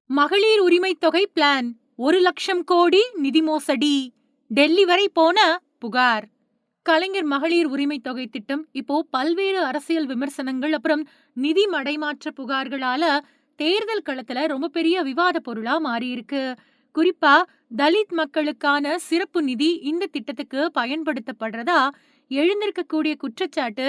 மகளிர் உரிமை தொகை பிளான் 1,00,000 கோடி நிதி மோசடி. டெல்லி வரை போன புகார். கலைஞர் மகளிர் உரிமை தொகை திட்டம் இப்போ பல்வேறு அரசியல் விமர்சனங்கள் அப்புறம் நிதி மடைமாற்ற புகார்களால தேர்தல் களத்துல ரொம்ப பெரிய விவாத பொருளா மாறி இருக்கு. குறிப்பா தலித் மக்களுக்கான சிறப்பு நிதி இந்த திட்டத்துக்கு பயன்படுத்தப்படுறதா எழுந்திருக்கக்கூடிய குற்றச்சாட்டு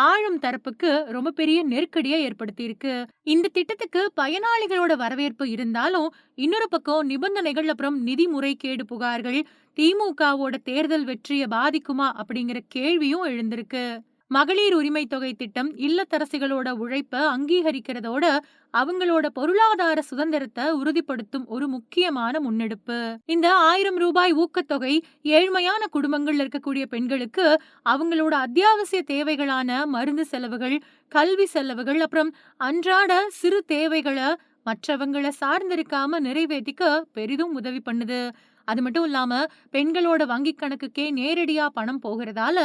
ஆளும் தரப்புக்கு ரொம்ப பெரிய நெருக்கடியை ஏற்படுத்தி இருக்கு. இந்த திட்டத்துக்கு பயனாளிகளோட வரவேற்பு இருந்தாலும் இன்னொரு பக்கம் நிபந்தனைகள் அப்புறம் நிதி முறைகேடு புகார்கள் திமுகவோட தேர்தல் வெற்றியை பாதிக்குமா அப்படிங்கிற கேள்வியும் எழுந்திருக்கு. மகளிர் உரிமை தொகை திட்டம் இல்லத்தரசிகளோட உழைப்ப அங்கீகரிக்கிறதோட அவங்களோட பொருளாதார சுதந்திரத்தை உறுதிப்படுத்தும் ஒரு முக்கியமான முன்னெடுப்பு. இந்த 1000 ரூபாய் ஊக்கத்தொகை ஏழ்மையான குடும்பங்கள்ல இருக்கக்கூடிய பெண்களுக்கு அவங்களோட அத்தியாவசிய தேவைகளான மருந்து செலவுகள், கல்வி செலவுகள் அப்புறம் அன்றாட சிறு தேவைகளை மற்றவங்கள சார்ந்திருக்காம நிறைவேற்றிக்க பெரிதும் உதவி பண்ணுது. அது மட்டும் இல்லாம பெண்களோட வங்கி கணக்குக்கே நேரடியா பணம் போகிறதால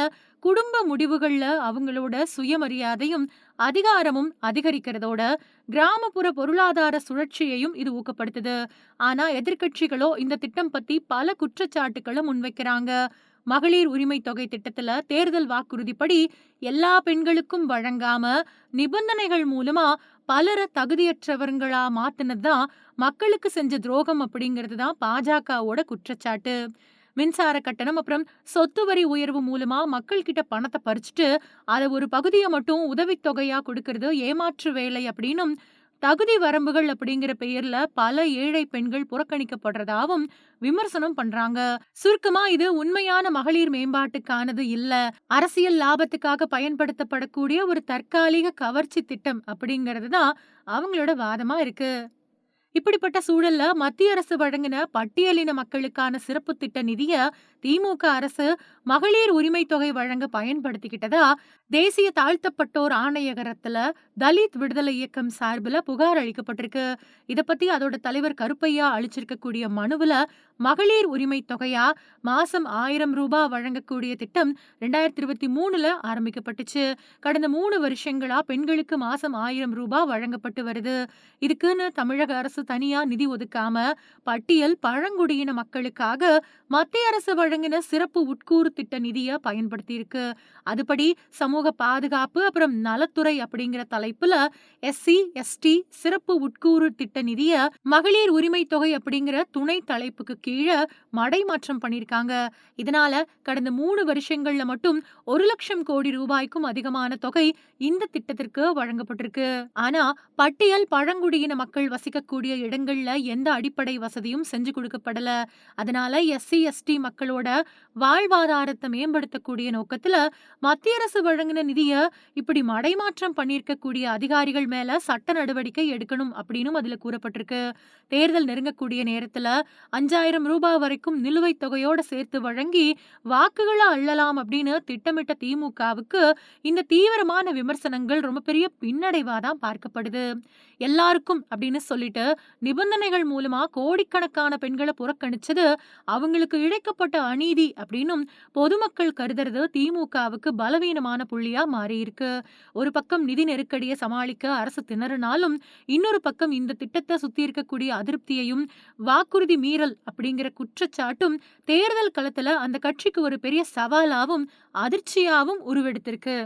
குடும்ப முடிவுகள்ல அவங்களோட சுயமரியாதையும் அதிகாரமும் அதிகரிக்கிறதோட கிராமப்புற பொருளாதார சுழற்சியையும் இது ஊக்கப்படுத்துது. ஆனா எதிர்க்கட்சிகளோ இந்த திட்டம் பத்தி பல குற்றச்சாட்டுக்களை முன்வைக்கிறாங்க. மகளிர் உரிமை தொகை திட்டத்துல தேர்தல் வாக்குறுதிப்படி எல்லா பெண்களுக்கும் வழங்காம நிபந்தனைகள் மூலமா பலரை தகுதியற்றவர்களா மாத்தினதுதான் மக்களுக்கு செஞ்ச துரோகம் அப்படிங்கிறது தான் பாஜகவோட குற்றச்சாட்டு. மின்சார கட்டணம் அப்புறம் சொத்து வரி உயர்வு மூலமா மக்கள் கிட்ட பணத்தை பறிச்சுட்டு அதை ஒரு பகுதியை மட்டும் உதவித்தொகையா கொடுக்கறது ஏமாற்று வேலை அப்படின்னும் தகுதி வரம்புகள் அப்படிங்கிற பெயர்ல பல ஏழை பெண்கள் புறக்கணிக்கப்படுறதாவும் விமர்சனம் பண்றாங்க. சுருக்கமா இது உண்மையான மகளிர் மேம்பாட்டுக்கானது இல்ல, அரசியல் லாபத்துக்காக பயன்படுத்தப்படக்கூடிய ஒரு தற்காலிக கவர்ச்சி திட்டம் அப்படிங்கிறது தான் அவங்களோட வாதமா இருக்கு. இப்படிப்பட்ட சூழல்ல மத்திய அரசு வழங்கின பட்டியலின மக்களுக்கான சிறப்பு திட்ட நிதிய திமுக அரசு மகளிர் உரிமை தொகை வழங்க பயன்படுத்திக்கிட்டதா தேசிய தாழ்த்தப்பட்டோர் ஆணையகரத்துல தலித் விடுதலை இயக்கம் சார்பில் புகார் அளிக்கப்பட்டிருக்கு. இத பத்தி அதோட தலைவர் கருப்பையா அளிச்சிருக்கக்கூடிய மனுவுல மகளிர் உரிமை தொகையா மாசம் 1000 ரூபாய் வழங்கக்கூடிய திட்டம் 2023 ஆரம்பிக்கப்பட்டுச்சு. கடந்த 3 வருஷங்களா பெண்களுக்கு மாசம் 1000 ரூபாய் வழங்கப்பட்டு வருது. இதுக்குன்னு தமிழக அரசு தனியா நிதி ஒதுக்காம பட்டியல் பழங்குடியின மக்களுக்காக மத்திய அரசு வழங்கின சிறப்பு உட்கூறு திட்ட நிதியை பயன்படுத்தி இருக்கு. அதுபடி சமூக பாதுகாப்பு அப்புறம் நலத்துறை அப்படிங்கிற தலைப்புல SC ST சிறப்பு உட்கூறு திட்ட நிதிய மகளிர் உரிமை தொகை அப்படிங்கிற துணை தலைப்புக்கு கீழே மடைமாற்றம் பண்ணிருக்காங்க. இதனால கடந்த 3 வருஷங்கள்ல மட்டும் 1,00,000 கோடி ரூபாய்க்கும் அதிகமான தொகை இந்த திட்டத்திற்கு வழங்கப்பட்டிருக்கு. ஆனா பட்டியல் பழங்குடியின மக்கள் வசிக்கக்கூடிய இடங்கள்ல எந்த அடிப்படை வசதியும் செஞ்சு கொடுக்கப்படல. அதனால SC ST மக்களோட வாழ்வாதாரத்தை மேம்படுத்தக்கூடிய நோக்கத்துல மத்திய அரசு வழங்கின நிதிய இப்படி மடைமாற்றம் பண்ணிருக்கக்கூடிய அதிகாரிகள் மேல சட்ட நடவடிக்கை எடுக்கணும் அப்படின்னு அதுல கூறப்பட்டிருக்கு. தேர்தல் நெருங்கக்கூடிய நேரத்துல 5,000 ரூபாய் வரைக்கும் நிலுவைத் தொகையோட சேர்த்து வழங்கி வாக்குகளை அள்ளலாம் அப்படின்னு திட்டமிட்ட திமுகவுக்கு இந்த தீவிரமான விமர்சனங்கள் ரொம்ப பெரிய பின்னடைவாதான் பார்க்கப்படுது. எல்லாருக்கும் அப்படின்னு சொல்லிட்டு நிபந்தனைகள் மூலமா கோடிக்கணக்கான பெண்களை புறக்கணிச்சது அவங்களுக்கு இழைக்கப்பட்ட அநீதி அப்படின்னும் பொதுமக்கள் கருதுறது திமுகவுக்கு பலவீனமான புள்ளியா மாறி இருக்கு. ஒரு பக்கம் நிதி நெருக்கடியை சமாளிக்க அரசு திணறினாலும் இன்னொரு பக்கம் இந்த திட்டத்தை சுத்தி இருக்கக்கூடிய அதிருப்தியையும் வாக்குறுதி மீறல் அப்படிங்கிற குற்றச்சாட்டும் தேர்தல் களத்துல அந்த கட்சிக்கு ஒரு பெரிய சவாலாவும் அதிர்ச்சியாவும் உருவெடுத்திருக்கு.